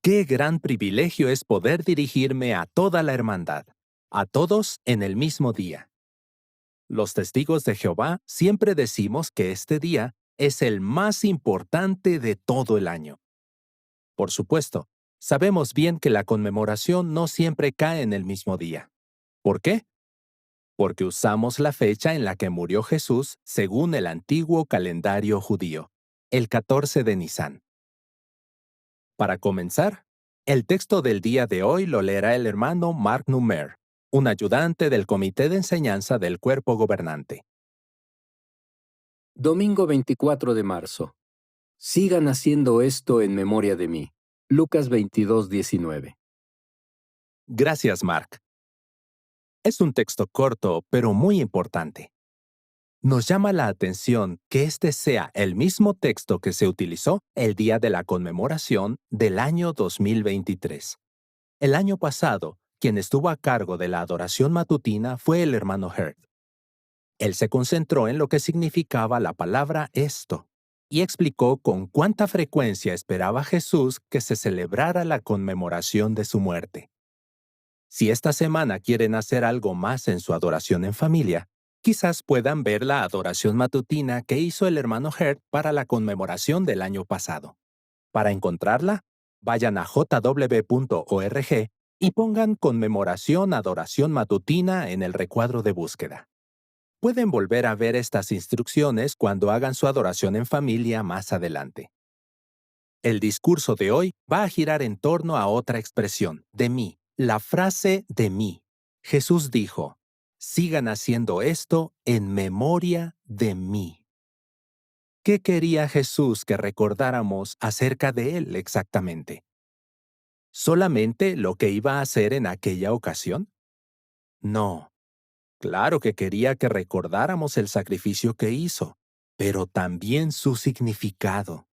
Qué gran privilegio es poder dirigirme a toda la hermandad, a todos en el mismo día. Los testigos de Jehová siempre decimos que este día es el más importante de todo el año. Por supuesto, sabemos bien que la conmemoración no siempre cae en el mismo día. ¿Por qué? Porque usamos la fecha en la que murió Jesús según el antiguo calendario judío, el 14 de Nisán. Para comenzar, el texto del día de hoy lo leerá el hermano Mark Numer, un ayudante del Comité de Enseñanza del Cuerpo Gobernante. Domingo 24 de marzo. Sigan haciendo esto en memoria de mí. Lucas 22:19. Gracias, Mark. Es un texto corto, pero muy importante. Nos llama la atención que este sea el mismo texto que se utilizó el día de la conmemoración del año 2023. El año pasado, quien estuvo a cargo de la adoración matutina fue el hermano Hurt. Él se concentró en lo que significaba la palabra esto y explicó con cuánta frecuencia esperaba Jesús que se celebrara la conmemoración de su muerte. Si esta semana quieren hacer algo más en su adoración en familia, quizás puedan ver la adoración matutina que hizo el hermano Hurt para la conmemoración del año pasado. Para encontrarla, vayan a jw.org y pongan conmemoración adoración matutina en el recuadro de búsqueda. Pueden volver a ver estas instrucciones cuando hagan su adoración en familia más adelante. El discurso de hoy va a girar en torno a otra expresión, de mí, la frase de mí. Jesús dijo, sigan haciendo esto en memoria de mí. ¿Qué quería Jesús que recordáramos acerca de él exactamente? ¿Solamente lo que iba a hacer en aquella ocasión? No. Claro que quería que recordáramos el sacrificio que hizo, pero también su significado.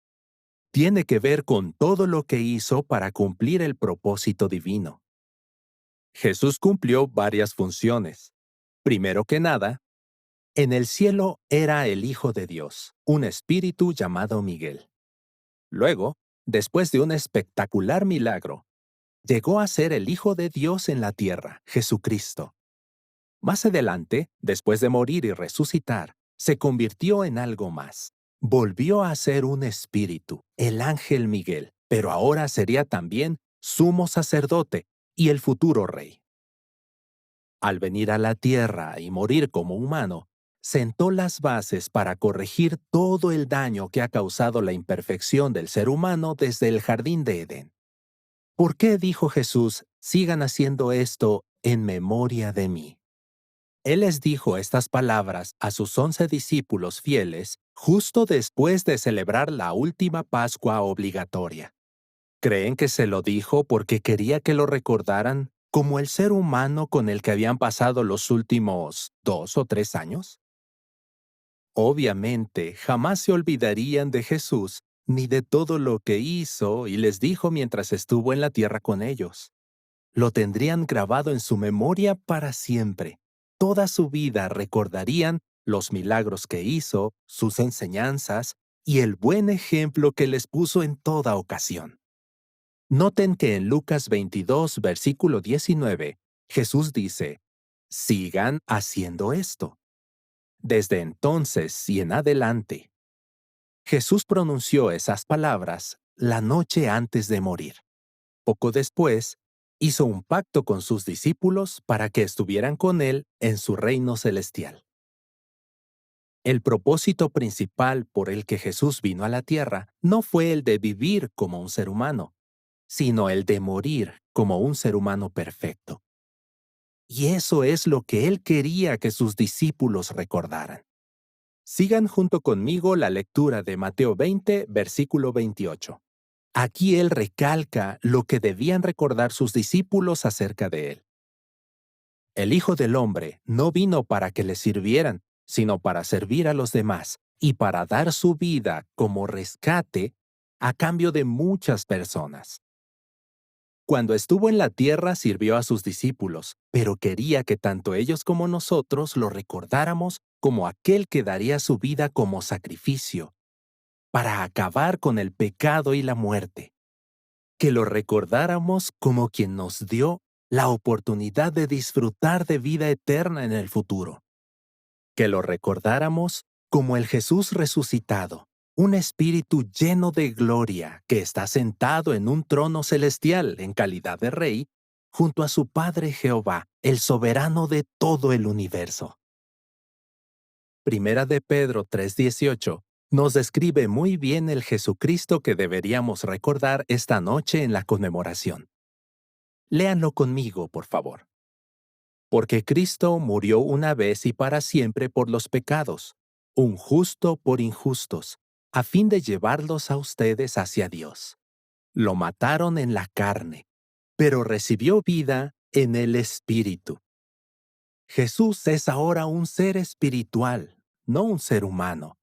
Tiene que ver con todo lo que hizo para cumplir el propósito divino. Jesús cumplió varias funciones. Primero que nada, en el cielo era el Hijo de Dios, un espíritu llamado Miguel. Luego, después de un espectacular milagro, llegó a ser el Hijo de Dios en la tierra, Jesucristo. Más adelante, después de morir y resucitar, se convirtió en algo más. Volvió a ser un espíritu, el ángel Miguel, pero ahora sería también sumo sacerdote y el futuro rey. Al venir a la tierra y morir como humano, sentó las bases para corregir todo el daño que ha causado la imperfección del ser humano desde el jardín de Edén. ¿Por qué dijo Jesús, sigan haciendo esto en memoria de mí? Él les dijo estas palabras a sus 11 discípulos fieles justo después de celebrar la última Pascua obligatoria. ¿Creen que se lo dijo porque quería que lo recordaran como el ser humano con el que habían pasado los últimos 2 o 3 años? Obviamente, jamás se olvidarían de Jesús ni de todo lo que hizo y les dijo mientras estuvo en la tierra con ellos. Lo tendrían grabado en su memoria para siempre. Toda su vida recordarían los milagros que hizo, sus enseñanzas y el buen ejemplo que les puso en toda ocasión. Noten que en Lucas 22, versículo 19, Jesús dice, sigan haciendo esto. Desde entonces y en adelante, Jesús pronunció esas palabras la noche antes de morir. Poco después, hizo un pacto con sus discípulos para que estuvieran con él en su reino celestial. El propósito principal por el que Jesús vino a la tierra no fue el de vivir como un ser humano, sino el de morir como un ser humano perfecto. Y eso es lo que él quería que sus discípulos recordaran. Sigan junto conmigo la lectura de Mateo 20, versículo 28. Aquí él recalca lo que debían recordar sus discípulos acerca de él. El Hijo del Hombre no vino para que le sirvieran, sino para servir a los demás y para dar su vida como rescate a cambio de muchas personas. Cuando estuvo en la tierra sirvió a sus discípulos, pero quería que tanto ellos como nosotros lo recordáramos como aquel que daría su vida como sacrificio, para acabar con el pecado y la muerte. que lo recordáramos como quien nos dio la oportunidad de disfrutar de vida eterna en el futuro, que lo recordáramos como el Jesús resucitado, un espíritu lleno de gloria que está sentado en un trono celestial en calidad de rey, junto a su Padre Jehová, el soberano de todo el universo. Primera de Pedro 3:18 nos describe muy bien el Jesucristo que deberíamos recordar esta noche en la conmemoración. Léanlo conmigo, por favor. Porque Cristo murió una vez y para siempre por los pecados, un justo por injustos, a fin de llevarlos a ustedes hacia Dios. Lo mataron en la carne, pero recibió vida en el Espíritu. Jesús es ahora un ser espiritual, no un ser humano.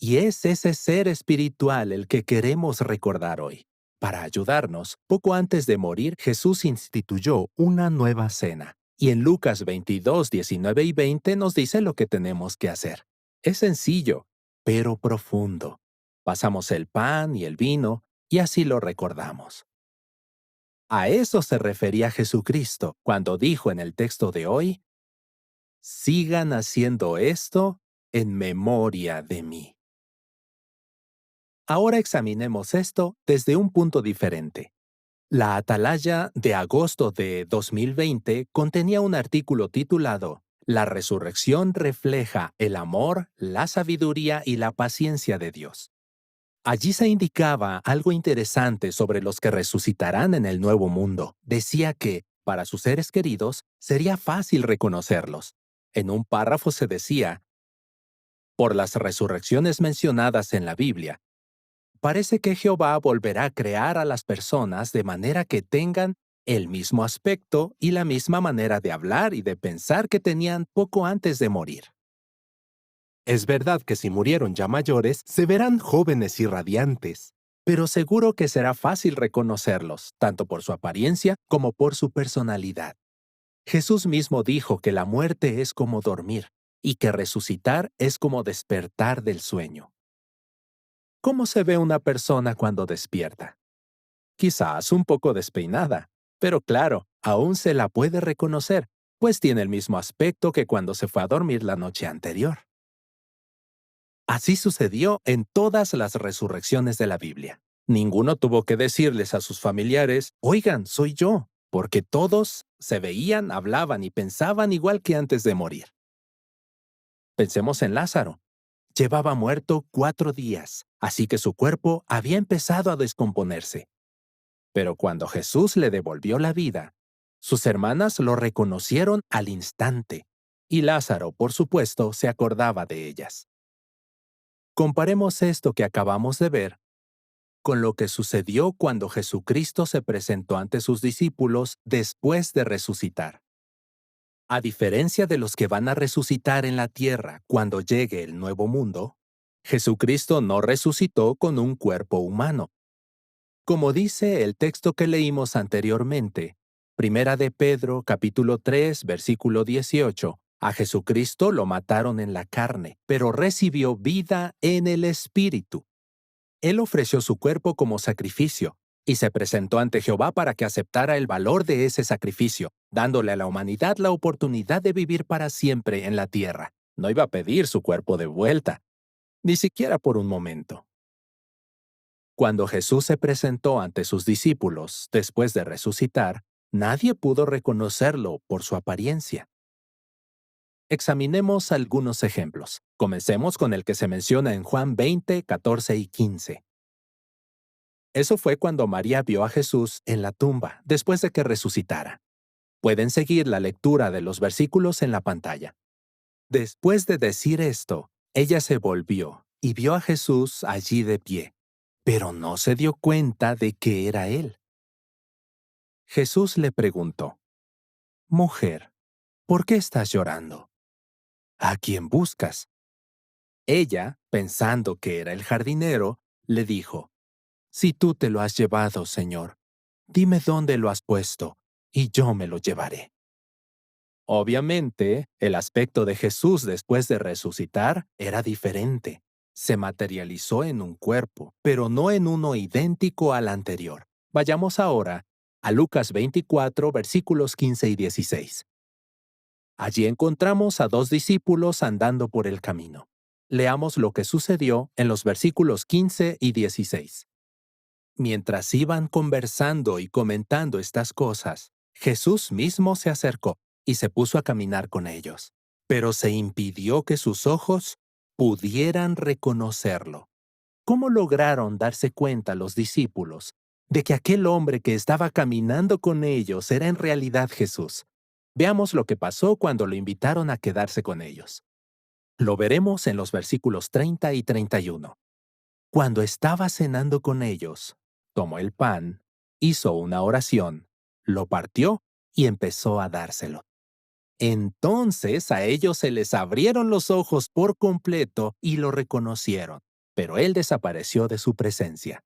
Y es ese ser espiritual el que queremos recordar hoy. Para ayudarnos, poco antes de morir, Jesús instituyó una nueva cena. Y en Lucas 22, 19 y 20 nos dice lo que tenemos que hacer. Es sencillo, pero profundo. Pasamos el pan y el vino y así lo recordamos. A eso se refería Jesucristo cuando dijo en el texto de hoy, sigan haciendo esto en memoria de mí. Ahora examinemos esto desde un punto diferente. La Atalaya de agosto de 2020 contenía un artículo titulado La resurrección refleja el amor, la sabiduría y la paciencia de Dios. Allí se indicaba algo interesante sobre los que resucitarán en el nuevo mundo. Decía que, para sus seres queridos, sería fácil reconocerlos. En un párrafo se decía, por las resurrecciones mencionadas en la Biblia, parece que Jehová volverá a crear a las personas de manera que tengan el mismo aspecto y la misma manera de hablar y de pensar que tenían poco antes de morir. Es verdad que si murieron ya mayores, se verán jóvenes y radiantes, pero seguro que será fácil reconocerlos, tanto por su apariencia como por su personalidad. Jesús mismo dijo que la muerte es como dormir y que resucitar es como despertar del sueño. ¿Cómo se ve una persona cuando despierta? Quizás un poco despeinada, pero claro, aún se la puede reconocer, pues tiene el mismo aspecto que cuando se fue a dormir la noche anterior. Así sucedió en todas las resurrecciones de la Biblia. Ninguno tuvo que decirles a sus familiares, oigan, soy yo, porque todos se veían, hablaban y pensaban igual que antes de morir. Pensemos en Lázaro. Llevaba muerto 4 días, así que su cuerpo había empezado a descomponerse. Pero cuando Jesús le devolvió la vida, sus hermanas lo reconocieron al instante, y Lázaro, por supuesto, se acordaba de ellas. Comparemos esto que acabamos de ver con lo que sucedió cuando Jesucristo se presentó ante sus discípulos después de resucitar. A diferencia de los que van a resucitar en la tierra cuando llegue el nuevo mundo, Jesucristo no resucitó con un cuerpo humano. Como dice el texto que leímos anteriormente, Primera de Pedro, capítulo 3, versículo 18, a Jesucristo lo mataron en la carne, pero recibió vida en el Espíritu. Él ofreció su cuerpo como sacrificio y se presentó ante Jehová para que aceptara el valor de ese sacrificio, dándole a la humanidad la oportunidad de vivir para siempre en la tierra. No iba a pedir su cuerpo de vuelta, ni siquiera por un momento. Cuando Jesús se presentó ante sus discípulos después de resucitar, nadie pudo reconocerlo por su apariencia. Examinemos algunos ejemplos. Comencemos con el que se menciona en Juan 20, 14 y 15. Eso fue cuando María vio a Jesús en la tumba, después de que resucitara. Pueden seguir la lectura de los versículos en la pantalla. Después de decir esto, ella se volvió y vio a Jesús allí de pie, pero no se dio cuenta de que era él. Jesús le preguntó, «Mujer, ¿por qué estás llorando? ¿A quién buscas?» Ella, pensando que era el jardinero, le dijo, «Si tú te lo has llevado, Señor, dime dónde lo has puesto, y yo me lo llevaré». Obviamente, el aspecto de Jesús después de resucitar era diferente. Se materializó en un cuerpo, pero no en uno idéntico al anterior. Vayamos ahora a Lucas 24, versículos 15 y 16. Allí encontramos a dos discípulos andando por el camino. Leamos lo que sucedió en los versículos 15 y 16. Mientras iban conversando y comentando estas cosas, Jesús mismo se acercó y se puso a caminar con ellos, pero se impidió que sus ojos pudieran reconocerlo. ¿Cómo lograron darse cuenta los discípulos de que aquel hombre que estaba caminando con ellos era en realidad Jesús? Veamos lo que pasó cuando lo invitaron a quedarse con ellos. Lo veremos en los versículos 30 y 31. Cuando estaba cenando con ellos, tomó el pan, hizo una oración, lo partió y empezó a dárselo. Entonces a ellos se les abrieron los ojos por completo y lo reconocieron, pero él desapareció de su presencia.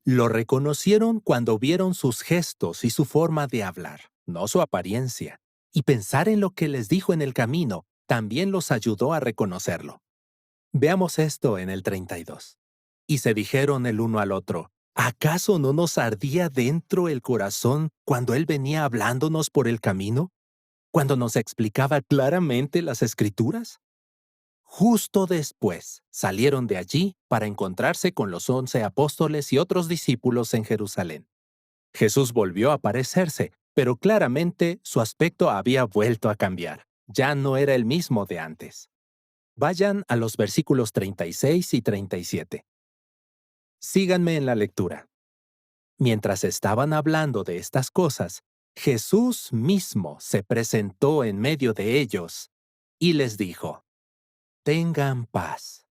Lo reconocieron cuando vieron sus gestos y su forma de hablar, no su apariencia, y pensar en lo que les dijo en el camino también los ayudó a reconocerlo. Veamos esto en el 32. Y se dijeron el uno al otro, ¿acaso no nos ardía dentro el corazón cuando él venía hablándonos por el camino? ¿Cuando nos explicaba claramente las Escrituras? Justo después salieron de allí para encontrarse con los 11 apóstoles y otros discípulos en Jerusalén. Jesús volvió a aparecerse, pero claramente su aspecto había vuelto a cambiar. Ya no era el mismo de antes. Vayan a los versículos 36 y 37. Síganme en la lectura. Mientras estaban hablando de estas cosas, Jesús mismo se presentó en medio de ellos y les dijo, «Tengan paz».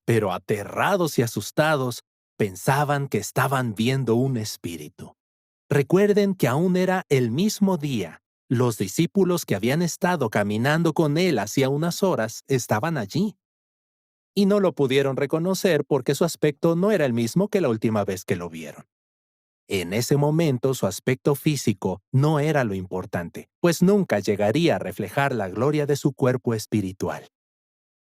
Pero aterrados y asustados, pensaban que estaban viendo un espíritu. Recuerden que aún era el mismo día. Los discípulos que habían estado caminando con él hacía unas horas estaban allí. Y no lo pudieron reconocer porque su aspecto no era el mismo que la última vez que lo vieron. En ese momento su aspecto físico no era lo importante, pues nunca llegaría a reflejar la gloria de su cuerpo espiritual.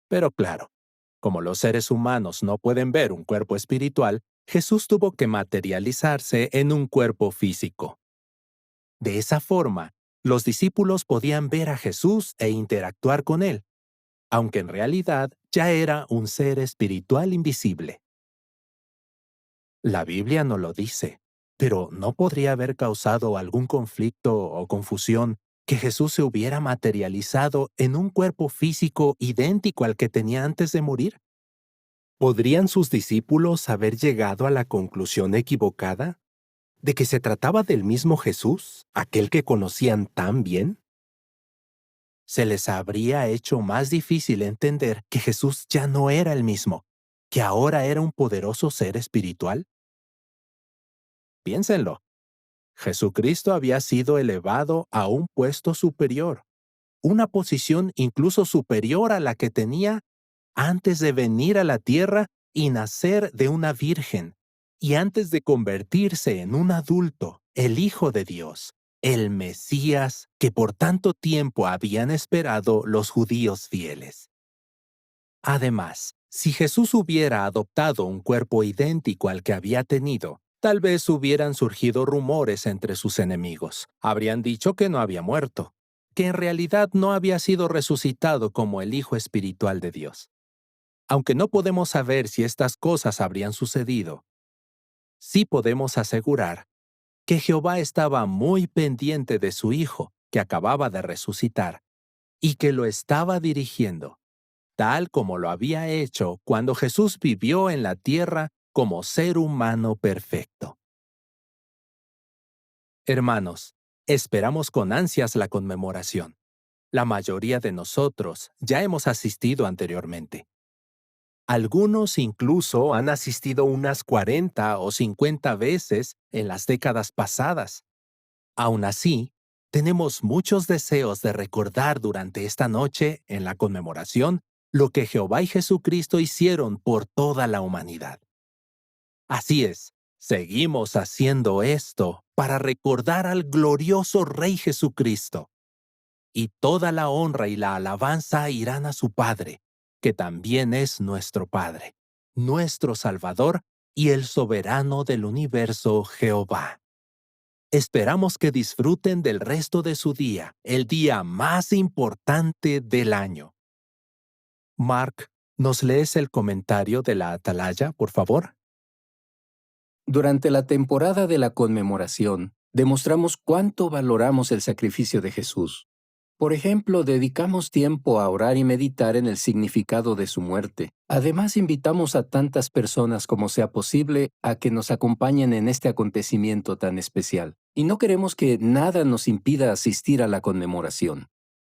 Pero claro, como los seres humanos no pueden ver un cuerpo espiritual, Jesús tuvo que materializarse en un cuerpo físico. De esa forma, los discípulos podían ver a Jesús e interactuar con él, aunque en realidad ya era un ser espiritual invisible. La Biblia no lo dice, pero ¿no podría haber causado algún conflicto o confusión que Jesús se hubiera materializado en un cuerpo físico idéntico al que tenía antes de morir? ¿Podrían sus discípulos haber llegado a la conclusión equivocada de que se trataba del mismo Jesús, aquel que conocían tan bien? Se les habría hecho más difícil entender que Jesús ya no era el mismo, que ahora era un poderoso ser espiritual. Piénsenlo. Jesucristo había sido elevado a un puesto superior, una posición incluso superior a la que tenía antes de venir a la tierra y nacer de una virgen, y antes de convertirse en un adulto, el Hijo de Dios, el Mesías que por tanto tiempo habían esperado los judíos fieles. Además, si Jesús hubiera adoptado un cuerpo idéntico al que había tenido, tal vez hubieran surgido rumores entre sus enemigos. Habrían dicho que no había muerto, que en realidad no había sido resucitado como el Hijo espiritual de Dios. Aunque no podemos saber si estas cosas habrían sucedido, sí podemos asegurar que Jehová estaba muy pendiente de su Hijo, que acababa de resucitar, y que lo estaba dirigiendo, tal como lo había hecho cuando Jesús vivió en la tierra como ser humano perfecto. Hermanos, esperamos con ansias la conmemoración. La mayoría de nosotros ya hemos asistido anteriormente. Algunos incluso han asistido unas 40 o 50 veces en las décadas pasadas. Aún así, tenemos muchos deseos de recordar durante esta noche, en la conmemoración, lo que Jehová y Jesucristo hicieron por toda la humanidad. Así es, seguimos haciendo esto para recordar al glorioso Rey Jesucristo. Y toda la honra y la alabanza irán a su Padre, que también es nuestro Padre, nuestro Salvador y el soberano del universo, Jehová. Esperamos que disfruten del resto de su día, el día más importante del año. Mark, ¿nos lees el comentario de la atalaya, por favor? Durante la temporada de la conmemoración, demostramos cuánto valoramos el sacrificio de Jesús. Por ejemplo, dedicamos tiempo a orar y meditar en el significado de su muerte. Además, invitamos a tantas personas como sea posible a que nos acompañen en este acontecimiento tan especial. Y no queremos que nada nos impida asistir a la conmemoración.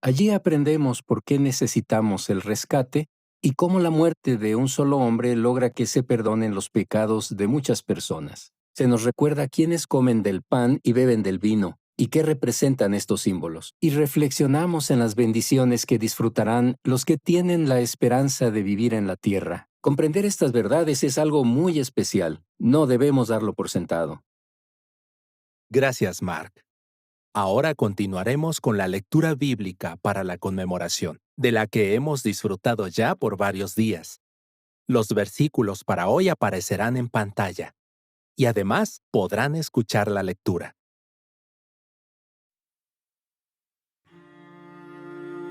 Allí aprendemos por qué necesitamos el rescate y cómo la muerte de un solo hombre logra que se perdonen los pecados de muchas personas. Se nos recuerda quiénes comen del pan y beben del vino, y qué representan estos símbolos. Y reflexionamos en las bendiciones que disfrutarán los que tienen la esperanza de vivir en la tierra. Comprender estas verdades es algo muy especial. No debemos darlo por sentado. Gracias, Mark. Ahora continuaremos con la lectura bíblica para la conmemoración, de la que hemos disfrutado ya por varios días. Los versículos para hoy aparecerán en pantalla, y además podrán escuchar la lectura.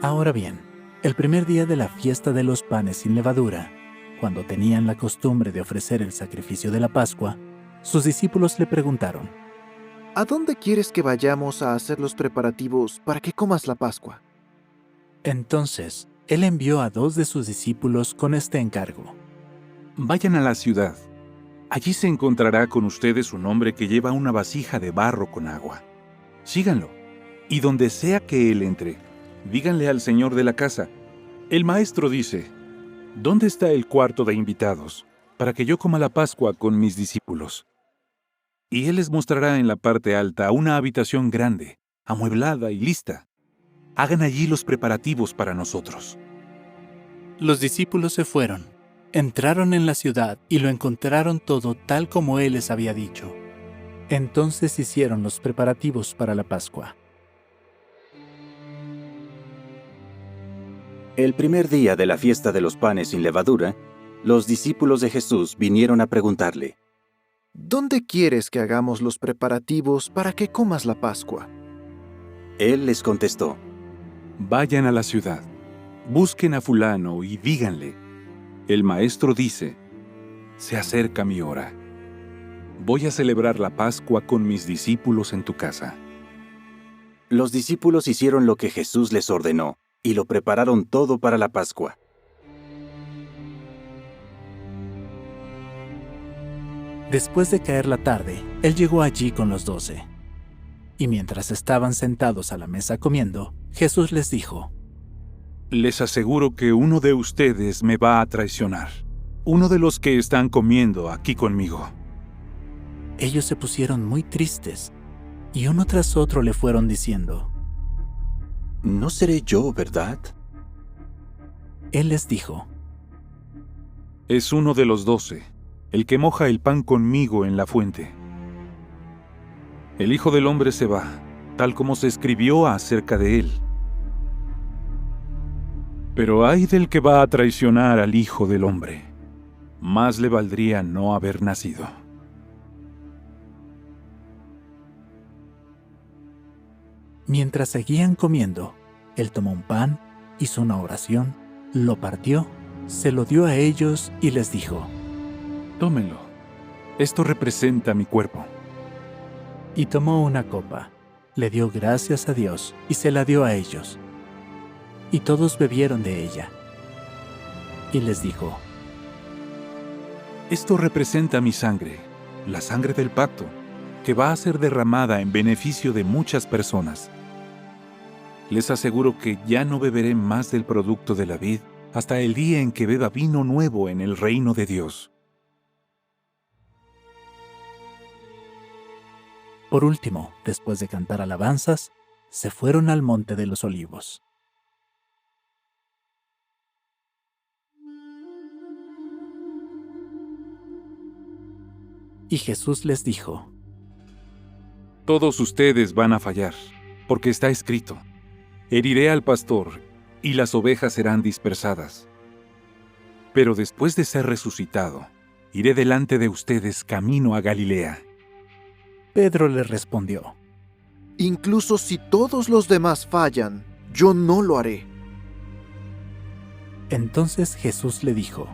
Ahora bien, el primer día de la fiesta de los panes sin levadura, cuando tenían la costumbre de ofrecer el sacrificio de la Pascua, sus discípulos le preguntaron: ¿A dónde quieres que vayamos a hacer los preparativos para que comas la Pascua? Entonces, él envió a 2 de sus discípulos con este encargo: Vayan a la ciudad. Allí se encontrará con ustedes un hombre que lleva una vasija de barro con agua. Síganlo, y donde sea que él entre, díganle al señor de la casa: el maestro dice, ¿dónde está el cuarto de invitados, para que yo coma la Pascua con mis discípulos? Y él les mostrará en la parte alta una habitación grande, amueblada y lista. Hagan allí los preparativos para nosotros. Los discípulos se fueron, entraron en la ciudad y lo encontraron todo tal como él les había dicho. Entonces hicieron los preparativos para la Pascua. El primer día de la fiesta de los panes sin levadura, los discípulos de Jesús vinieron a preguntarle: ¿Dónde quieres que hagamos los preparativos para que comas la Pascua? Él les contestó: Vayan a la ciudad, busquen a fulano y díganle, el maestro dice, se acerca mi hora. Voy a celebrar la Pascua con mis discípulos en tu casa. Los discípulos hicieron lo que Jesús les ordenó y lo prepararon todo para la Pascua. Después de caer la tarde, él llegó allí con los 12. Y mientras estaban sentados a la mesa comiendo, Jesús les dijo: Les aseguro que uno de ustedes me va a traicionar, uno de los que están comiendo aquí conmigo. Ellos se pusieron muy tristes, y uno tras otro le fueron diciendo: No seré yo, ¿verdad? Él les dijo: Es uno de los 12, el que moja el pan conmigo en la fuente. El Hijo del Hombre se va, tal como se escribió acerca de él. Pero ay del que va a traicionar al Hijo del Hombre. Más le valdría no haber nacido. Mientras seguían comiendo, él tomó un pan, hizo una oración, lo partió, se lo dio a ellos y les dijo: Tómenlo. Esto representa mi cuerpo. Y tomó una copa, le dio gracias a Dios y se la dio a ellos. Y todos bebieron de ella. Y les dijo: Esto representa mi sangre, la sangre del pacto, que va a ser derramada en beneficio de muchas personas. Les aseguro que ya no beberé más del producto de la vid hasta el día en que beba vino nuevo en el reino de Dios. Por último, después de cantar alabanzas, se fueron al monte de los olivos. Y Jesús les dijo: Todos ustedes van a fallar, porque está escrito, heriré al pastor, y las ovejas serán dispersadas. Pero después de ser resucitado, iré delante de ustedes camino a Galilea. Pedro le respondió: Incluso si todos los demás fallan, yo no lo haré. Entonces Jesús le dijo: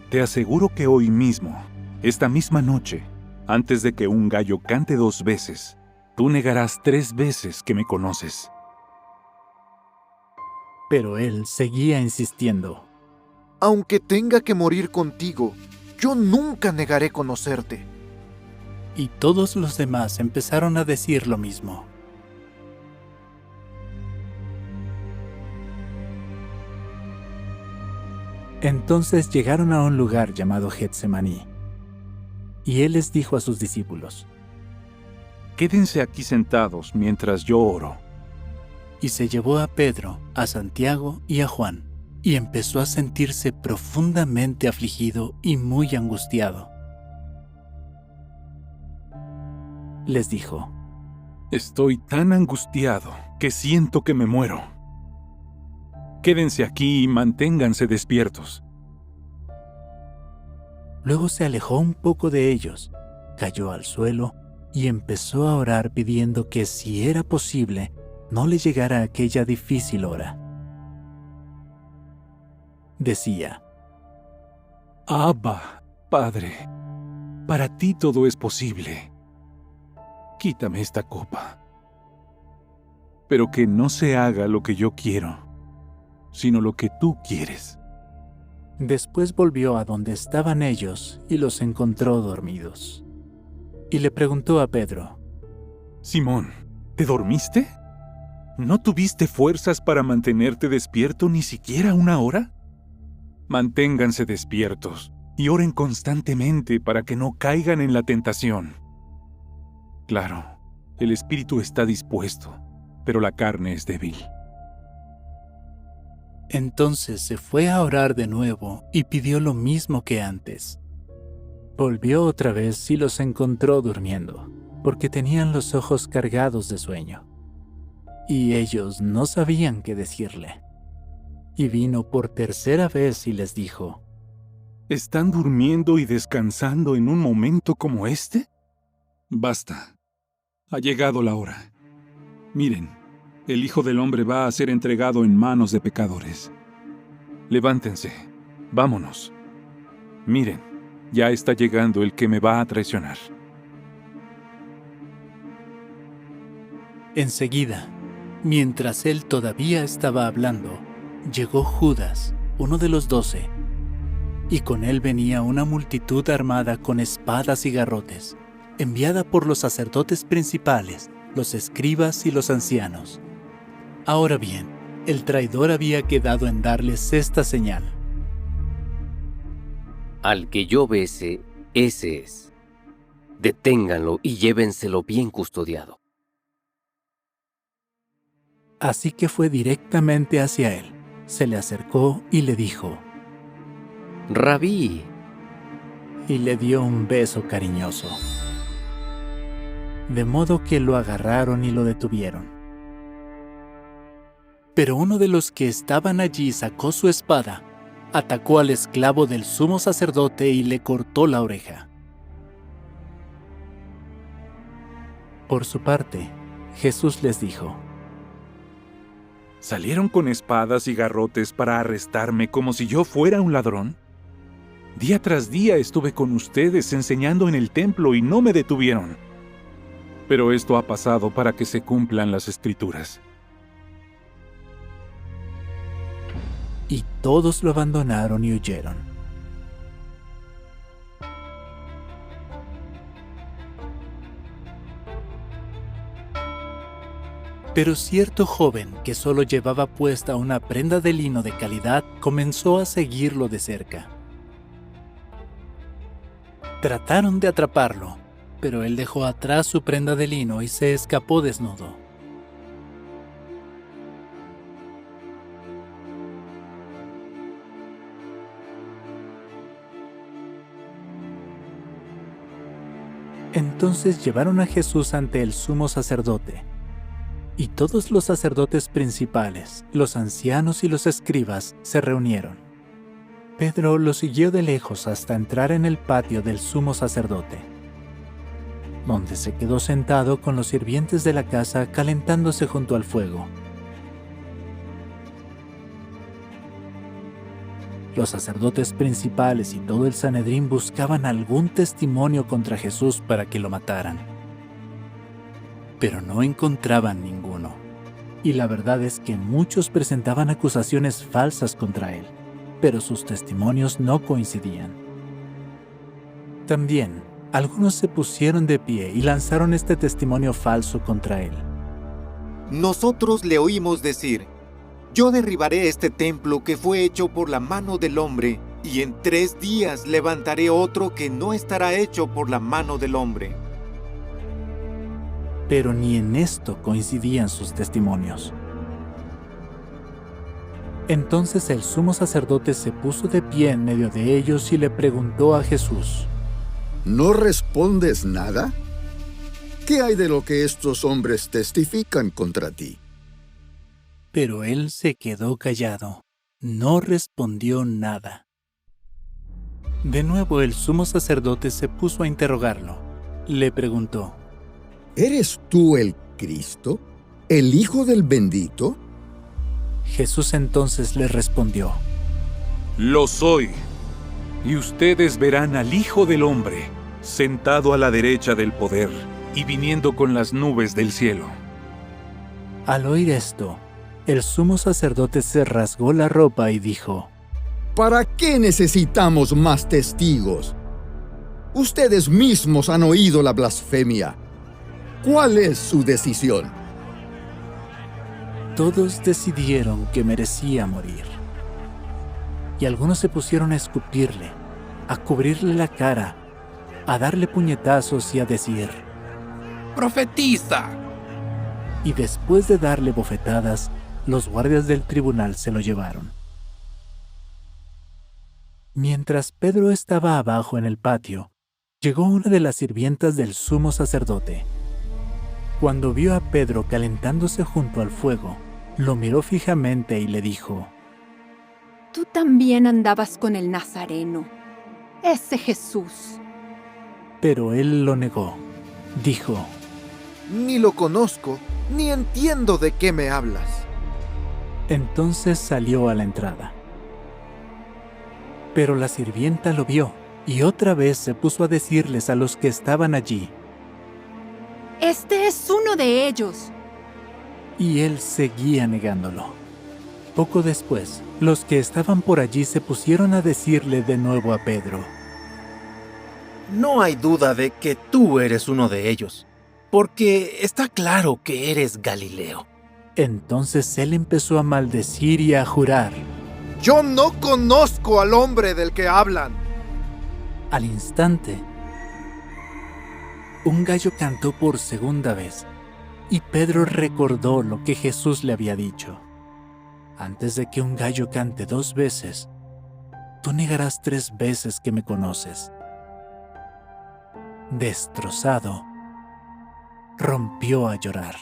Te aseguro que hoy mismo, esta misma noche, antes de que un gallo cante 2 veces, tú negarás 3 veces que me conoces. Pero él seguía insistiendo: Aunque tenga que morir contigo, yo nunca negaré conocerte. Y todos los demás empezaron a decir lo mismo. Entonces llegaron a un lugar llamado Getsemaní, y él les dijo a sus discípulos: Quédense aquí sentados mientras yo oro. Y se llevó a Pedro, a Santiago y a Juan, y empezó a sentirse profundamente afligido y muy angustiado. Les dijo: Estoy tan angustiado que siento que me muero. Quédense aquí y manténganse despiertos. Luego se alejó un poco de ellos, cayó al suelo y empezó a orar pidiendo que, si era posible, no le llegara aquella difícil hora. Decía: Abba, Padre, para ti todo es posible. Quítame esta copa. Pero que no se haga lo que yo quiero, sino lo que tú quieres. Después volvió a donde estaban ellos y los encontró dormidos. Y le preguntó a Pedro: Simón, ¿te dormiste? ¿No tuviste fuerzas para mantenerte despierto ni siquiera 1 hora? Manténganse despiertos y oren constantemente para que no caigan en la tentación. Claro, el espíritu está dispuesto, pero la carne es débil. Entonces se fue a orar de nuevo y pidió lo mismo que antes. Volvió otra vez y los encontró durmiendo, porque tenían los ojos cargados de sueño. Y ellos no sabían qué decirle. Y vino por tercera vez y les dijo: ¿Están durmiendo y descansando en un momento como este? Basta. Ha llegado la hora. Miren, el Hijo del Hombre va a ser entregado en manos de pecadores. Levántense, vámonos. Miren, ya está llegando el que me va a traicionar. Enseguida, mientras él todavía estaba hablando, llegó Judas, uno de los 12, y con él venía una multitud armada con espadas y garrotes, enviada por los sacerdotes principales, los escribas y los ancianos. Ahora bien, el traidor había quedado en darles esta señal: Al que yo bese, ese es. Deténganlo y llévenselo bien custodiado. Así que fue directamente hacia él, se le acercó y le dijo: Rabí. Y le dio un beso cariñoso. De modo que lo agarraron y lo detuvieron. Pero uno de los que estaban allí sacó su espada, atacó al esclavo del sumo sacerdote y le cortó la oreja. Por su parte, Jesús les dijo: ¿Salieron con espadas y garrotes para arrestarme como si yo fuera un ladrón? Día tras día estuve con ustedes enseñando en el templo y no me detuvieron. Pero esto ha pasado para que se cumplan las Escrituras. Y todos lo abandonaron y huyeron. Pero cierto joven que solo llevaba puesta una prenda de lino de calidad comenzó a seguirlo de cerca. Trataron de atraparlo, pero él dejó atrás su prenda de lino y se escapó desnudo. Entonces llevaron a Jesús ante el sumo sacerdote. Y todos los sacerdotes principales, los ancianos y los escribas se reunieron. Pedro lo siguió de lejos hasta entrar en el patio del sumo sacerdote, donde se quedó sentado con los sirvientes de la casa calentándose junto al fuego. Los sacerdotes principales y todo el Sanedrín buscaban algún testimonio contra Jesús para que lo mataran, pero no encontraban ninguno. Y la verdad es que muchos presentaban acusaciones falsas contra él, pero sus testimonios no coincidían. También, algunos se pusieron de pie y lanzaron este testimonio falso contra él. Nosotros le oímos decir: yo derribaré este templo que fue hecho por la mano del hombre, y en 3 días levantaré otro que no estará hecho por la mano del hombre. Pero ni en esto coincidían sus testimonios. Entonces el sumo sacerdote se puso de pie en medio de ellos y le preguntó a Jesús: ¿No respondes nada? ¿Qué hay de lo que estos hombres testifican contra ti? Pero él se quedó callado, no respondió nada. De nuevo el sumo sacerdote se puso a interrogarlo. Le preguntó: ¿Eres tú el Cristo, el Hijo del Bendito? Jesús entonces le respondió: Lo soy. Y ustedes verán al Hijo del Hombre sentado a la derecha del poder y viniendo con las nubes del cielo. Al oír esto, el sumo sacerdote se rasgó la ropa y dijo: ¿Para qué necesitamos más testigos? Ustedes mismos han oído la blasfemia. ¿Cuál es su decisión? Todos decidieron que merecía morir. Y algunos se pusieron a escupirle, a cubrirle la cara, a darle puñetazos y a decir: ¡Profetiza! Y después de darle bofetadas, los guardias del tribunal se lo llevaron. Mientras Pedro estaba abajo en el patio, llegó una de las sirvientas del sumo sacerdote. Cuando vio a Pedro calentándose junto al fuego, lo miró fijamente y le dijo: Tú también andabas con el Nazareno, ese Jesús. Pero él lo negó. Dijo: Ni lo conozco, ni entiendo de qué me hablas. Entonces salió a la entrada. Pero la sirvienta lo vio y otra vez se puso a decirles a los que estaban allí: Este es uno de ellos. Y él seguía negándolo. Poco después, los que estaban por allí se pusieron a decirle de nuevo a Pedro: No hay duda de que tú eres uno de ellos, porque está claro que eres Galileo. Entonces él empezó a maldecir y a jurar. Yo no conozco al hombre del que hablan. Al instante, un gallo cantó por segunda vez, y Pedro recordó lo que Jesús le había dicho: antes de que un gallo cante 2 veces, tú negarás 3 veces que me conoces. Destrozado, rompió a llorar.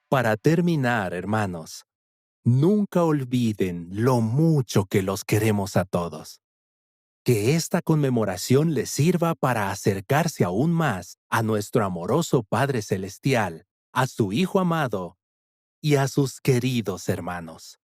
Para terminar, hermanos, nunca olviden lo mucho que los queremos a todos. Que esta conmemoración les sirva para acercarse aún más a nuestro amoroso Padre Celestial, a su Hijo amado y a sus queridos hermanos.